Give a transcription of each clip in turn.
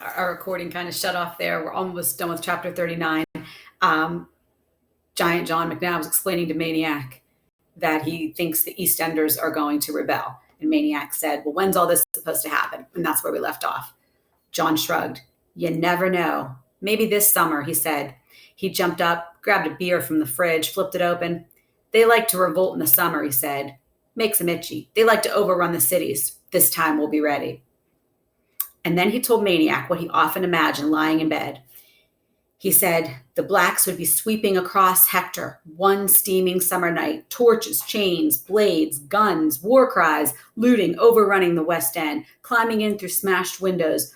our recording kind of shut off there. We're almost done with chapter 39. Giant John McNabb was explaining to Maniac that he thinks the EastEnders are going to rebel. And Maniac said, well, when's all this supposed to happen? And that's where we left off. John shrugged. You never know. Maybe this summer, he said. He jumped up, grabbed a beer from the fridge, flipped it open. They like to revolt in the summer, he said. Makes them itchy. They like to overrun the cities. This time we'll be ready. And then he told Maniac what he often imagined lying in bed. He said the blacks would be sweeping across Hector one steaming summer night, torches, chains, blades, guns, war cries, looting, overrunning the West End, climbing in through smashed windows,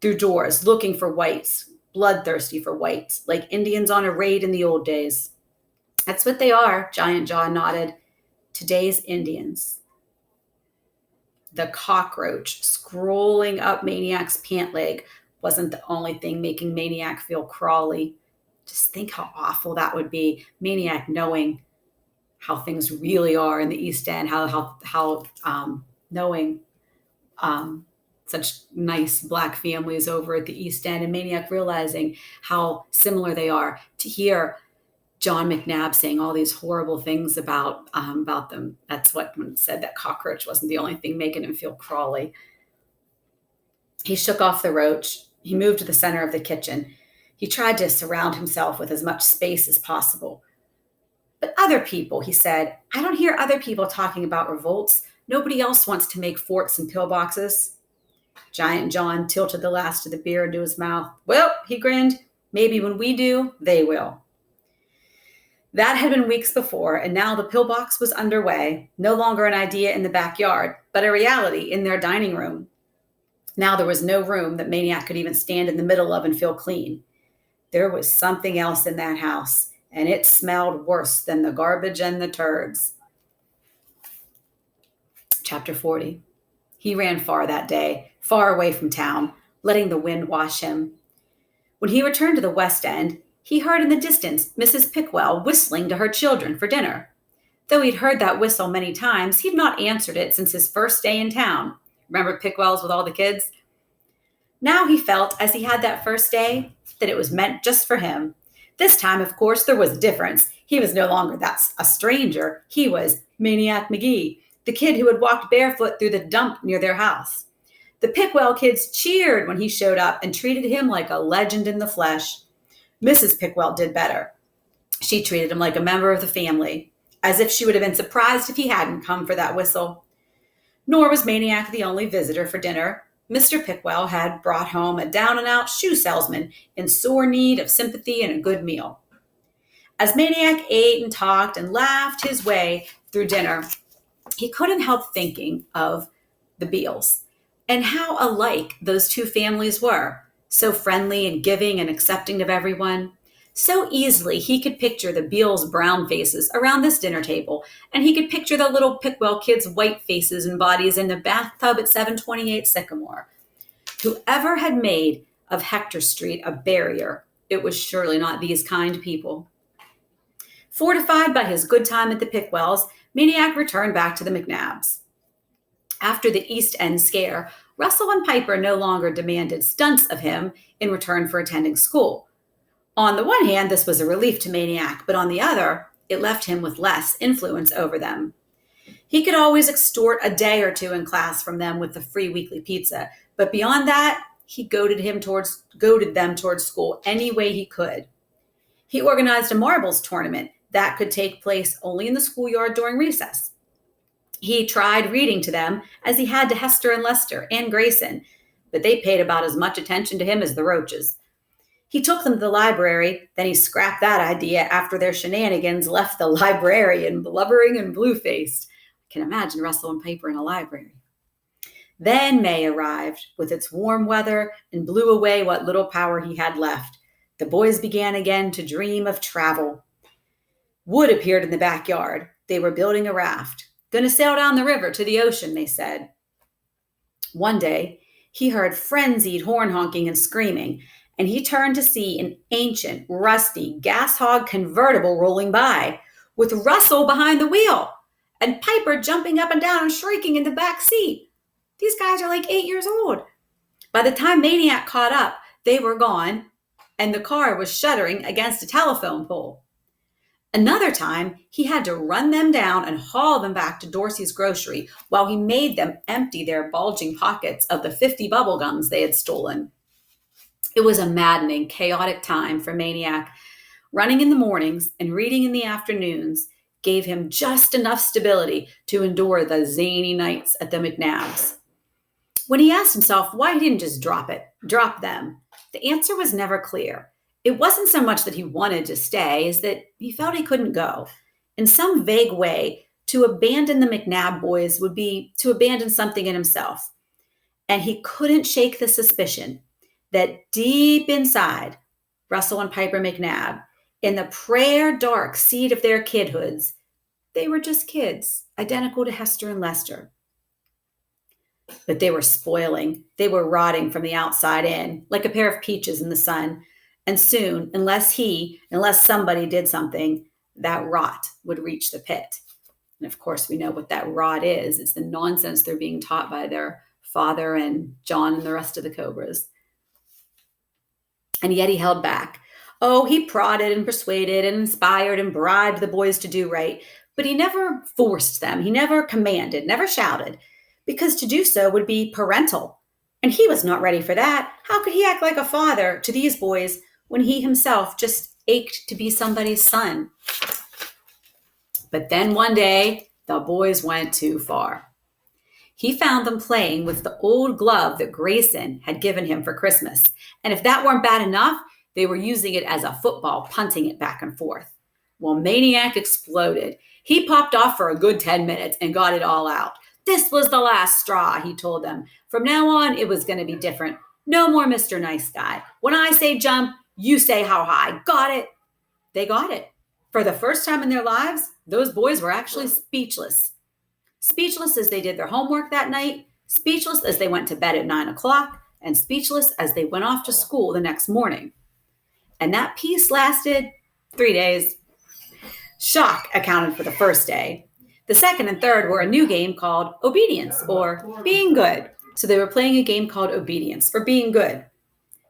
through doors, looking for whites, bloodthirsty for whites, like Indians on a raid in the old days. That's what they are, Giant John nodded. Today's Indians. The cockroach scrolling up Maniac's pant leg wasn't the only thing making Maniac feel crawly. Just think how awful that would be. Maniac knowing how things really are in the East End, how knowing such nice black families over at the East End, and Maniac realizing how similar they are. To hear John McNabb saying all these horrible things about them. That's what said that cockroach wasn't the only thing making him feel crawly. He shook off the roach. He moved to the center of the kitchen. He tried to surround himself with as much space as possible. But other people, he said, I don't hear other people talking about revolts. Nobody else wants to make forts and pillboxes. Giant John tilted the last of the beer into his mouth. Well, he grinned, maybe when we do, they will. That had been weeks before, and now the pillbox was underway, no longer an idea in the backyard, but a reality in their dining room. Now there was no room that Maniac could even stand in the middle of and feel clean. There was something else in that house, and it smelled worse than the garbage and the turds. Chapter 40. He ran far that day, far away from town, letting the wind wash him. When he returned to the West End, he heard in the distance Mrs. Pickwell whistling to her children for dinner. Though he'd heard that whistle many times, he'd not answered it since his first day in town. Remember Pickwell's with all the kids? Now he felt, as he had that first day, that it was meant just for him. This time, of course, there was a difference. He was no longer a stranger. He was Maniac Magee, the kid who had walked barefoot through the dump near their house. The Pickwell kids cheered when he showed up and treated him like a legend in the flesh. Mrs. Pickwell did better. She treated him like a member of the family, as if she would have been surprised if he hadn't come for that whistle. Nor was Maniac the only visitor for dinner. Mr. Pickwell had brought home a down-and-out shoe salesman in sore need of sympathy and a good meal. As Maniac ate and talked and laughed his way through dinner, he couldn't help thinking of the Beals and how alike those two families were, so friendly and giving and accepting of everyone. So easily he could picture the Beals' brown faces around this dinner table, and he could picture the little Pickwell kids' white faces and bodies in the bathtub at 728 Sycamore. Whoever had made of Hector Street a barrier, it was surely not these kind people. Fortified by his good time at the Pickwells, Maniac returned back to the McNabbs. After the East End scare, Russell and Piper no longer demanded stunts of him in return for attending school. On the one hand, this was a relief to Maniac, but on the other, it left him with less influence over them. He could always extort a day or two in class from them with the free weekly pizza, but beyond that, he goaded them towards school any way he could. He organized a marbles tournament that could take place only in the schoolyard during recess. He tried reading to them as he had to Hester and Lester and Grayson, but they paid about as much attention to him as the roaches. He took them to the library, then he scrapped that idea after their shenanigans left the librarian blubbering and blue-faced. I can imagine Russell and Piper in a library. Then May arrived with its warm weather and blew away what little power he had left. The boys began again to dream of travel. Wood appeared in the backyard. They were building a raft. Going to sail down the river to the ocean, they said. One day, he heard frenzied horn honking and screaming, and he turned to see an ancient, rusty, gas hog convertible rolling by, with Russell behind the wheel, and Piper jumping up and down and shrieking in the back seat. These guys are like 8 years old. By the time Maniac caught up, they were gone, and the car was shuddering against a telephone pole. Another time, he had to run them down and haul them back to Dorsey's grocery while he made them empty their bulging pockets of the 50 bubble gums they had stolen. It was a maddening, chaotic time for Maniac. Running in the mornings and reading in the afternoons gave him just enough stability to endure the zany nights at the McNabbs. When he asked himself why he didn't just drop them, the answer was never clear. It wasn't so much that he wanted to stay as that he felt he couldn't go. In some vague way, to abandon the McNabb boys would be to abandon something in himself. And he couldn't shake the suspicion that deep inside, Russell and Piper McNabb, in the prayer dark seat of their kidhoods, they were just kids, identical to Hester and Lester. But they were spoiling. They were rotting from the outside in, like a pair of peaches in the sun. And soon, unless somebody did something, that rot would reach the pit. And of course, we know what that rot is. It's the nonsense they're being taught by their father and John and the rest of the Cobras. And yet he held back. Oh, he prodded and persuaded and inspired and bribed the boys to do right. But he never forced them. He never commanded, never shouted, because to do so would be parental. And he was not ready for that. How could he act like a father to these boys when he himself just ached to be somebody's son? But then one day, the boys went too far. He found them playing with the old glove that Grayson had given him for Christmas. And if that weren't bad enough, they were using it as a football, punting it back and forth. Well, Maniac exploded. He popped off for a good 10 minutes and got it all out. This was the last straw, he told them. From now on, it was going to be different. No more Mr. Nice Guy. When I say jump, you say how high. Got it? They got it. For the first time in their lives, those boys were actually speechless. Speechless as they did their homework that night, speechless as they went to bed at 9 o'clock, and speechless as they went off to school the next morning. And that peace lasted 3 days. Shock accounted for the first day. The second and third were a new game called Obedience, or Being Good. So they were playing a game called Obedience, or Being Good.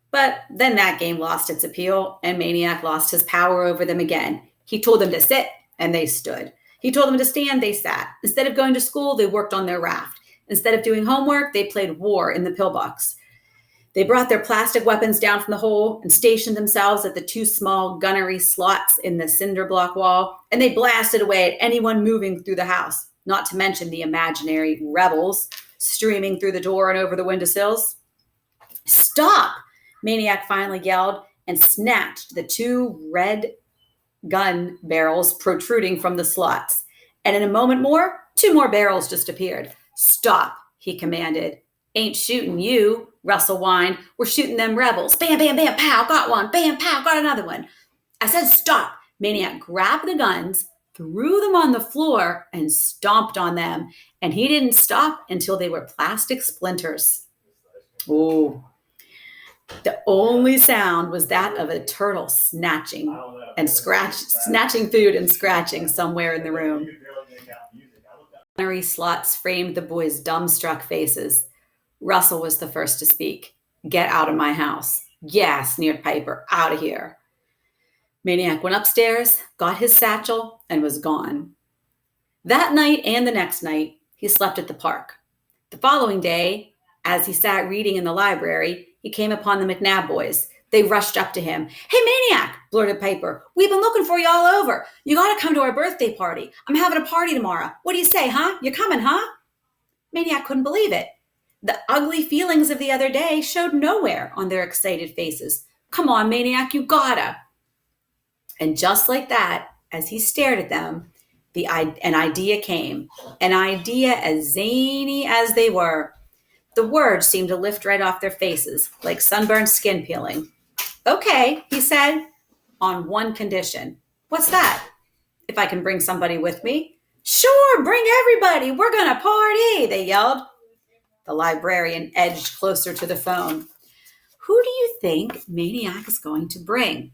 But then that game lost its appeal, and Maniac lost his power over them again. He told them to sit, and they stood. He told them to stand, they sat. Instead of going to school, they worked on their raft. Instead of doing homework, they played war in the pillbox. They brought their plastic weapons down from the hole and stationed themselves at the two small gunnery slots in the cinder block wall, and they blasted away at anyone moving through the house, not to mention the imaginary rebels streaming through the door and over the windowsills. Stop! Maniac finally yelled and snatched the two red gun barrels protruding from the slots. And in a moment more, two more barrels just appeared. Stop, he commanded. Ain't shooting you, Russell whined. We're shooting them rebels. Bam, bam, bam, pow, got one. Bam, pow, got another one. I said stop. Maniac grabbed the guns, threw them on the floor, and stomped on them. And he didn't stop until they were plastic splinters. Oh. The only sound was that of a turtle snatching food and scratching somewhere in the room. Gunnery slots framed the boys' dumbstruck faces. Russell was the first to speak. Get out of my house. Yeah, sneered Piper. Out of here. Maniac went upstairs, got his satchel, and was gone. That night and the next night, he slept at the park. The following day, as he sat reading in the library, he came upon the McNabb boys. They rushed up to him. Hey, Maniac, blurted Piper. We've been looking for you all over. You got to come to our birthday party. I'm having a party tomorrow. What do you say, huh? You coming, huh? Maniac couldn't believe it. The ugly feelings of the other day showed nowhere on their excited faces. Come on, Maniac, you gotta. And just like that, as he stared at them, an idea came. An idea as zany as they were. The words seemed to lift right off their faces, like sunburned skin peeling. Okay, he said, on one condition. What's that? If I can bring somebody with me? Sure, bring everybody. We're going to party, they yelled. The librarian edged closer to the phone. Who do you think Maniac is going to bring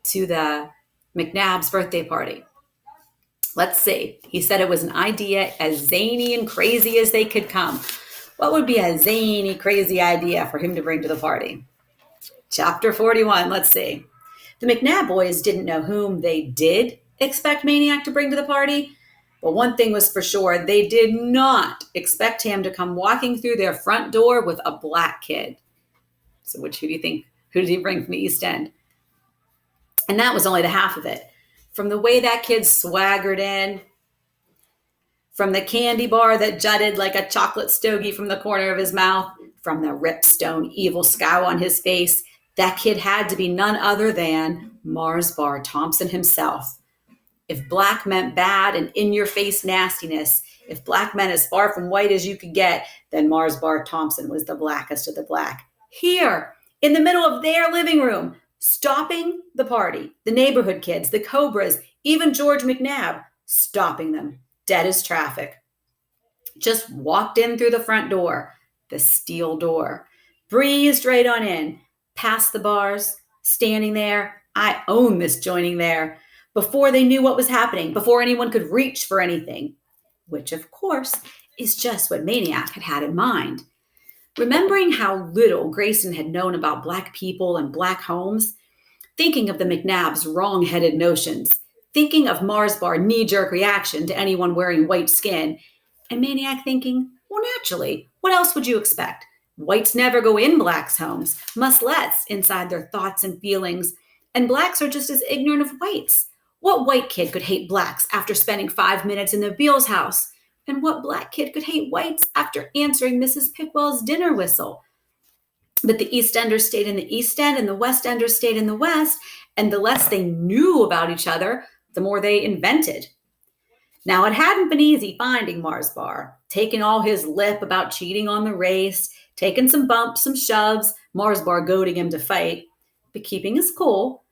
to the McNabb's birthday party? Let's see. He said it was an idea as zany and crazy as they could come. What would be a zany, crazy idea for him to bring to the party? Chapter 41, let's see. The McNabb boys didn't know whom they did expect Maniac to bring to the party, but one thing was for sure, they did not expect him to come walking through their front door with a black kid. So who do you think? Who did he bring from the East End? And that was only the half of it. From the way that kid swaggered in, from the candy bar that jutted like a chocolate stogie from the corner of his mouth, from the ripstone evil scowl on his face, that kid had to be none other than Mars Bar Thompson himself. If black meant bad and in-your-face nastiness, if black meant as far from white as you could get, then Mars Bar Thompson was the blackest of the black. Here, in the middle of their living room, stopping the party, the neighborhood kids, the Cobras, even George McNabb, stopping them, dead as traffic. Just walked in through the front door, the steel door, breezed right on in, past the bars, standing there. I own this joining there. Before they knew what was happening, before anyone could reach for anything, which of course is just what Maniac had in mind. Remembering how little Grayson had known about black people and black homes, thinking of the McNabbs' wrong-headed notions, thinking of Mars Bar knee-jerk reaction to anyone wearing white skin, and Maniac thinking, well, naturally, what else would you expect? Whites never go in blacks' homes, must-lets inside their thoughts and feelings, and blacks are just as ignorant of whites. What white kid could hate blacks after spending 5 minutes in the Beals house? And what black kid could hate whites after answering Mrs. Pickwell's dinner whistle? But the East Enders stayed in the East End and the West Enders stayed in the West, and the less they knew about each other, the more they invented. Now, it hadn't been easy finding Mars Bar, taking all his lip about cheating on the race, taking some bumps, some shoves, Mars Bar goading him to fight, but keeping his cool,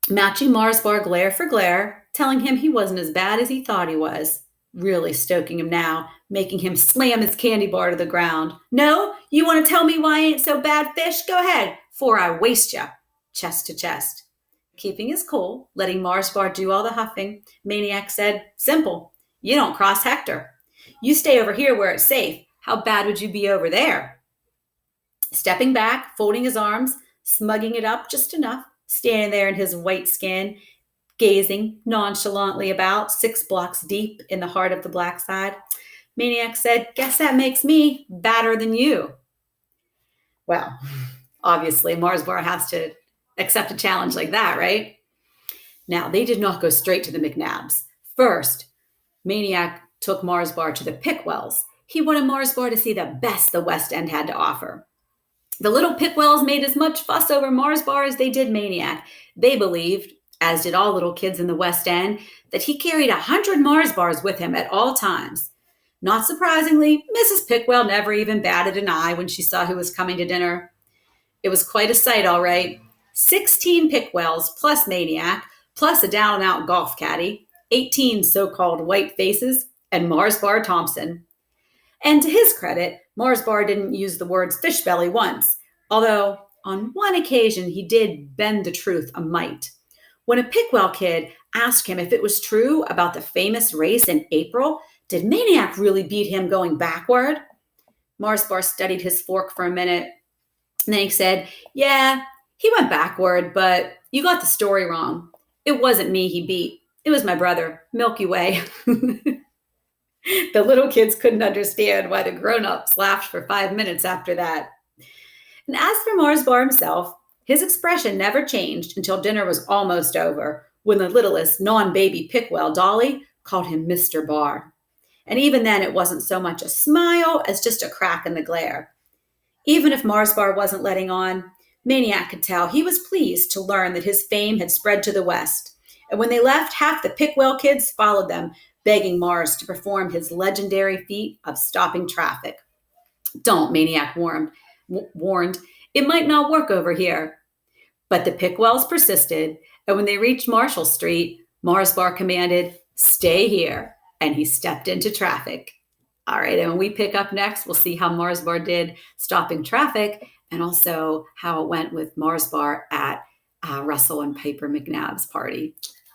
matching Mars Bar glare for glare, telling him he wasn't as bad as he thought he was, really stoking him now, making him slam his candy bar to the ground. No? You want to tell me why I ain't so bad, fish? Go ahead, 'fore I waste ya, chest to chest. Keeping his cool, letting Mars Bar do all the huffing, Maniac said, simple, you don't cross Hector. You stay over here where it's safe. How bad would you be over there? Stepping back, folding his arms, smugging it up just enough, standing there in his white skin, gazing nonchalantly about 6 blocks deep in the heart of the black side, Maniac said, guess that makes me badder than you. Well, obviously, Mars Bar has to accept a challenge like that, right? Now, they did not go straight to the McNabbs. First, Maniac took Mars Bar to the Pickwells. He wanted Mars Bar to see the best the West End had to offer. The little Pickwells made as much fuss over Mars Bar as they did Maniac. They believed, as did all little kids in the West End, that he carried 100 Mars Bars with him at all times. Not surprisingly, Mrs. Pickwell never even batted an eye when she saw who was coming to dinner. It was quite a sight, all right. 16 Pickwells plus Maniac, plus a down-and-out golf caddy, 18 so-called white faces, and Mars Bar Thompson. And to his credit, Mars Bar didn't use the words fish belly once, although on one occasion he did bend the truth a mite. When a Pickwell kid asked him if it was true about the famous race in April, did Maniac really beat him going backward? Mars Bar studied his fork for a minute, and then he said, yeah, he went backward, but you got the story wrong. It wasn't me he beat. It was my brother, Milky Way. The little kids couldn't understand why the grown-ups laughed for 5 minutes after that. And as for Mars Bar himself, his expression never changed until dinner was almost over, when the littlest non-baby Pickwell, Dolly, called him Mr. Bar. And even then, it wasn't so much a smile as just a crack in the glare. Even if Mars Bar wasn't letting on, Maniac could tell he was pleased to learn that his fame had spread to the West. And when they left, half the Pickwell kids followed them, begging Mars to perform his legendary feat of stopping traffic. Don't, Maniac warned. It might not work over here. But the Pickwells persisted, and when they reached Marshall Street, Mars Bar commanded, stay here, and he stepped into traffic. All right, and when we pick up next, we'll see how Mars Bar did stopping traffic, and also how it went with Mars Bar at Russell and Piper McNabb's party.